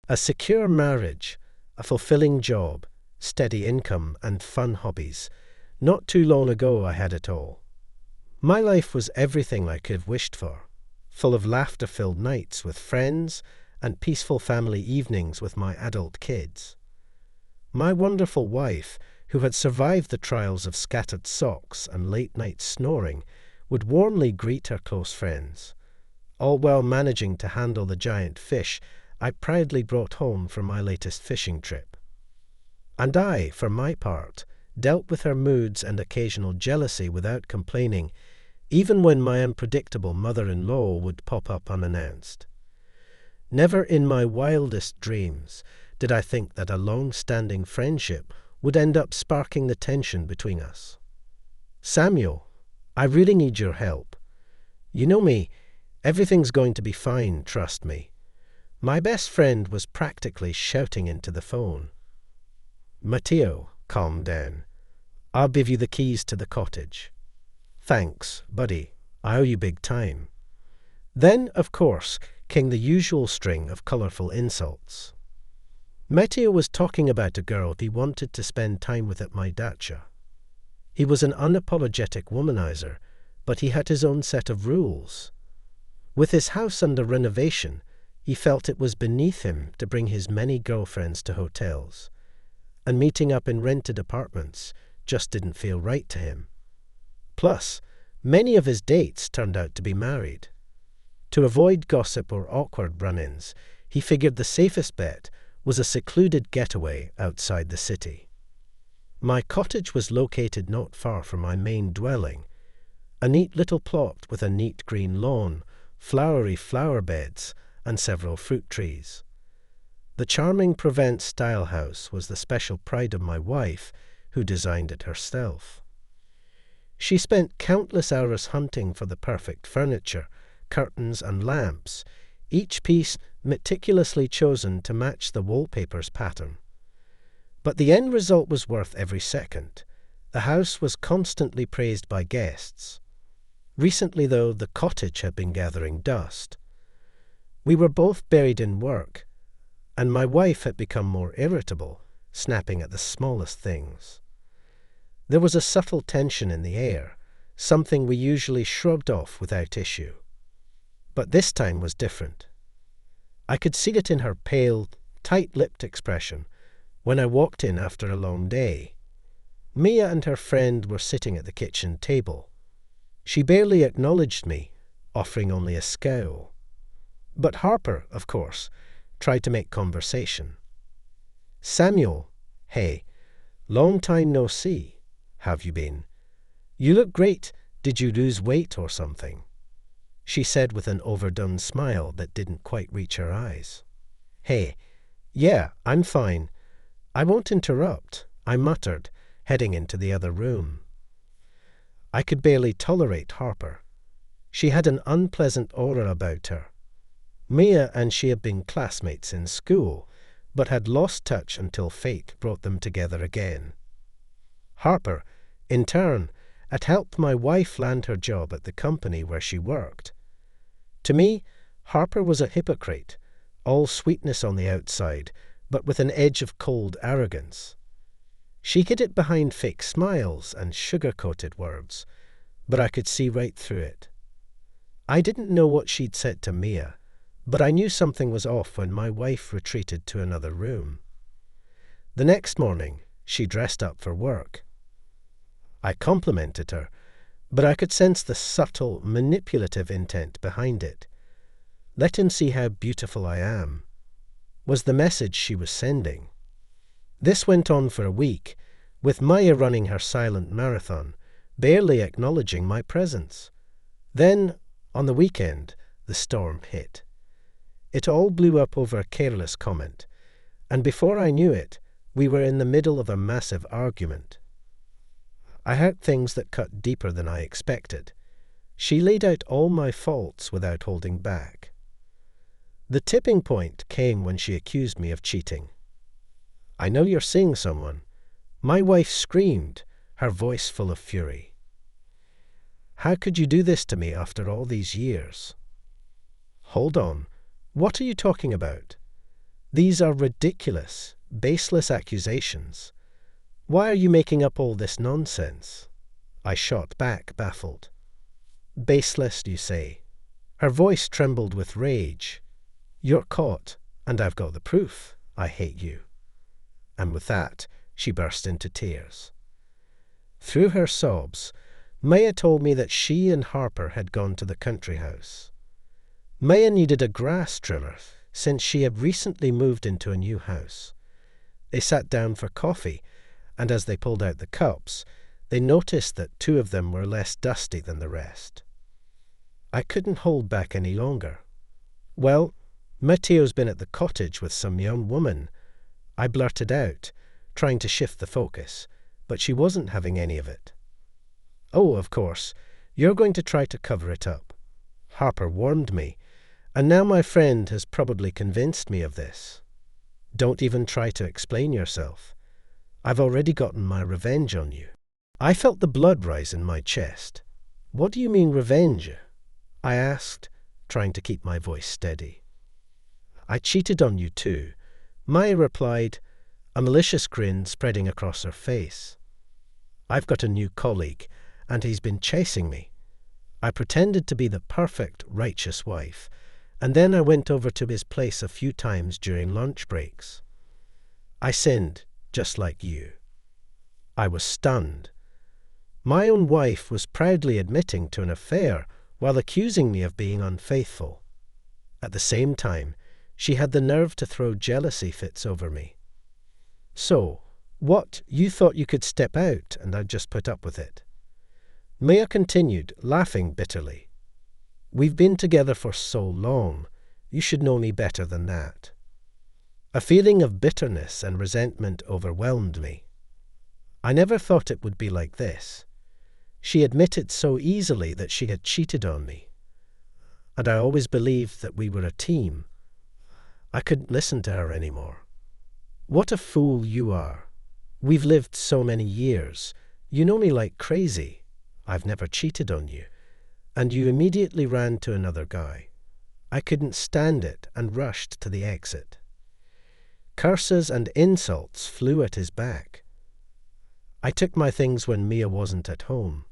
A secure marriage, a fulfilling job, steady income, and fun hobbies. Not too long ago I had it all. My life was everything I could have wished for, full of laughter-filled nights with friends and peaceful family evenings with my adult kids. My wonderful wife, who had survived the trials of scattered socks and late-night snoring, would warmly greet her close friends, all while managing to handle the giant fish I proudly brought home from my latest fishing trip. And I, for my part, dealt with her moods and occasional jealousy without complaining, even when my unpredictable mother-in-law would pop up unannounced. Never in my wildest dreams did I think that a long-standing friendship would end up sparking the tension between us. Samuel, I really need your help. You know me, everything's going to be fine, trust me. My best friend was practically shouting into the phone. Matteo, calm down. I'll give you the keys to the cottage. Thanks, buddy. I owe you big time. Then, of course, came the usual string of colourful insults. Matteo was talking about a girl he wanted to spend time with at my dacha. He was an unapologetic womanizer, but he had his own set of rules. With his house under renovation, he felt it was beneath him to bring his many girlfriends to hotels, and meeting up in rented apartments just didn't feel right to him. Plus, many of his dates turned out to be married. To avoid gossip or awkward run-ins, he figured the safest bet was a secluded getaway outside the city. My cottage was located not far from my main dwelling, a neat little plot with a neat green lawn, flowery flower beds, and several fruit trees. The charming Provence-style house was the special pride of my wife, who designed it herself. She spent countless hours hunting for the perfect furniture, curtains, and lamps, each piece meticulously chosen to match the wallpaper's pattern. But the end result was worth every second. The house was constantly praised by guests. Recently, though, the cottage had been gathering dust. We were both buried in work, and my wife had become more irritable, snapping at the smallest things. There was a subtle tension in the air, something we usually shrugged off without issue. But this time was different. I could see it in her pale, tight-lipped expression when I walked in after a long day. Mia and her friend were sitting at the kitchen table. She barely acknowledged me, offering only a scowl. But Harper, of course, tried to make conversation. Samuel, hey, long time no see. Have you been? You look great. Did you lose weight or something? She said with an overdone smile that didn't quite reach her eyes. Hey, yeah, I'm fine. I won't interrupt, I muttered, heading into the other room. I could barely tolerate Harper. She had an unpleasant aura about her. Mia and she had been classmates in school, but had lost touch until fate brought them together again. Harper, in turn, had helped my wife land her job at the company where she worked. To me, Harper was a hypocrite, all sweetness on the outside, but with an edge of cold arrogance. She hid it behind fake smiles and sugar-coated words, but I could see right through it. I didn't know what she'd said to Mia, but I knew something was off when my wife retreated to another room. The next morning, she dressed up for work. I complimented her, but I could sense the subtle, manipulative intent behind it. Let him see how beautiful I am, was the message she was sending. This went on for a week, with Maya running her silent marathon, barely acknowledging my presence. Then, on the weekend, the storm hit. It all blew up over a careless comment, and before I knew it, we were in the middle of a massive argument. I heard things that cut deeper than I expected. She laid out all my faults without holding back. The tipping point came when she accused me of cheating. I know you're seeing someone. My wife screamed, her voice full of fury. How could you do this to me after all these years? Hold on. What are you talking about? These are ridiculous, baseless accusations. Why are you making up all this nonsense? I shot back, baffled. Baseless, you say? Her voice trembled with rage. You're caught, and I've got the proof. I hate you. And with that, she burst into tears. Through her sobs, Maya told me that she and Harper had gone to the country house. Maya needed a grass trimmer since she had recently moved into a new house. They sat down for coffee, and as they pulled out the cups, they noticed that 2 of them were less dusty than the rest. I couldn't hold back any longer. Well, Matteo's been at the cottage with some young woman. I blurted out, trying to shift the focus, but she wasn't having any of it. Oh, of course, you're going to try to cover it up. Harper warned me, and now my friend has probably convinced me of this. Don't even try to explain yourself. I've already gotten my revenge on you. I felt the blood rise in my chest. What do you mean revenge? I asked, trying to keep my voice steady. I cheated on you too, Maya replied, a malicious grin spreading across her face. I've got a new colleague, and he's been chasing me. I pretended to be the perfect, righteous wife, and then I went over to his place a few times during lunch breaks. I sinned, just like you. I was stunned. My own wife was proudly admitting to an affair while accusing me of being unfaithful. At the same time, she had the nerve to throw jealousy fits over me. So, what, you thought you could step out and I'd just put up with it? Maya continued, laughing bitterly. We've been together for so long. You should know me better than that. A feeling of bitterness and resentment overwhelmed me. I never thought it would be like this. She admitted so easily that she had cheated on me. And I always believed that we were a team. I couldn't listen to her anymore. What a fool you are. We've lived so many years. You know me like crazy. I've never cheated on you. And you immediately ran to another guy. I couldn't stand it and rushed to the exit. Curses and insults flew at his back. I took my things when Mia wasn't at home.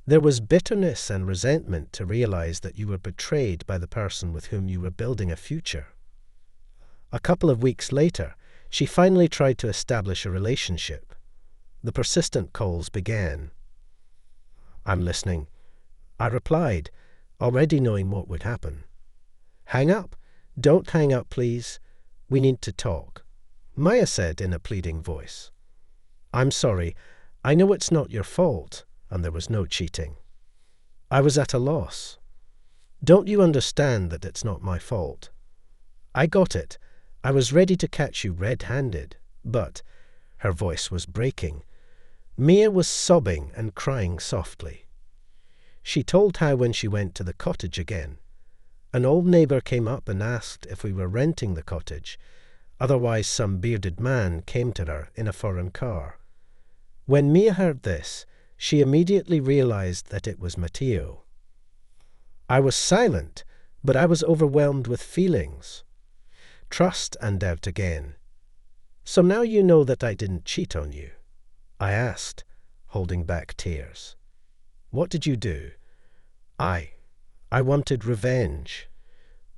There was bitterness and resentment to realize that you were betrayed by the person with whom you were building a future. A couple of weeks later, she finally tried to establish a relationship. The persistent calls began. I'm listening. I replied, already knowing what would happen. Hang up. Don't hang up, please. We need to talk. Maya said in a pleading voice. I'm sorry. I know it's not your fault, and there was no cheating. I was at a loss. Don't you understand that it's not my fault? I got it. I was ready to catch you red-handed, but her voice was breaking. Mia was sobbing and crying softly. She told how when she went to the cottage again, an old neighbour came up and asked if we were renting the cottage, otherwise some bearded man came to her in a foreign car. When Mia heard this, she immediately realized that it was Matteo. I was silent, but I was overwhelmed with feelings. Trust and doubt again. So now you know that I didn't cheat on you? I asked, holding back tears. What did you do? I wanted revenge.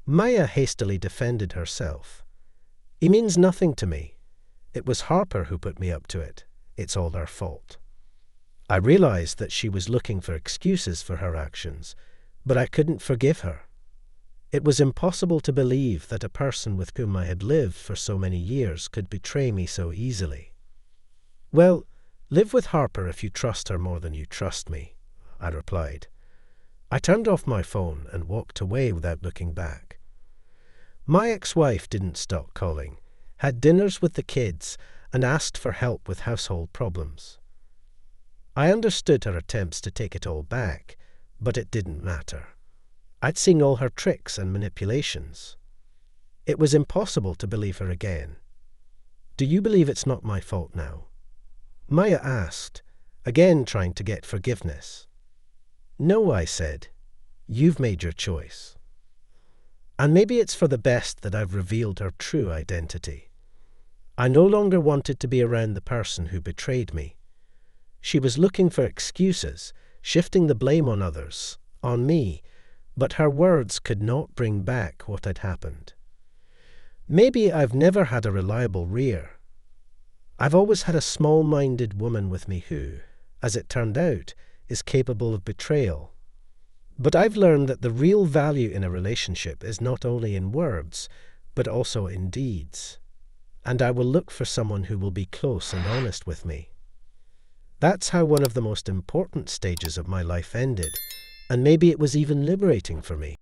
Maya hastily defended herself. It means nothing to me. It was Harper who put me up to it. It's all her fault. I realized that she was looking for excuses for her actions, but I couldn't forgive her. It was impossible to believe that a person with whom I had lived for so many years could betray me so easily. Well, live with Harper if you trust her more than you trust me, I replied. I turned off my phone and walked away without looking back. My ex-wife didn't stop calling, had dinners with the kids, and asked for help with household problems. I understood her attempts to take it all back, but it didn't matter. I'd seen all her tricks and manipulations. It was impossible to believe her again. Do you believe it's not my fault now? Maya asked, again trying to get forgiveness. No, I said. You've made your choice. And maybe it's for the best that I've revealed her true identity. I no longer wanted to be around the person who betrayed me. She was looking for excuses, shifting the blame on others, on me, but her words could not bring back what had happened. Maybe I've never had a reliable rear. I've always had a small-minded woman with me who, as it turned out, is capable of betrayal. But I've learned that the real value in a relationship is not only in words, but also in deeds. And I will look for someone who will be close and honest with me. That's how one of the most important stages of my life ended, and maybe it was even liberating for me.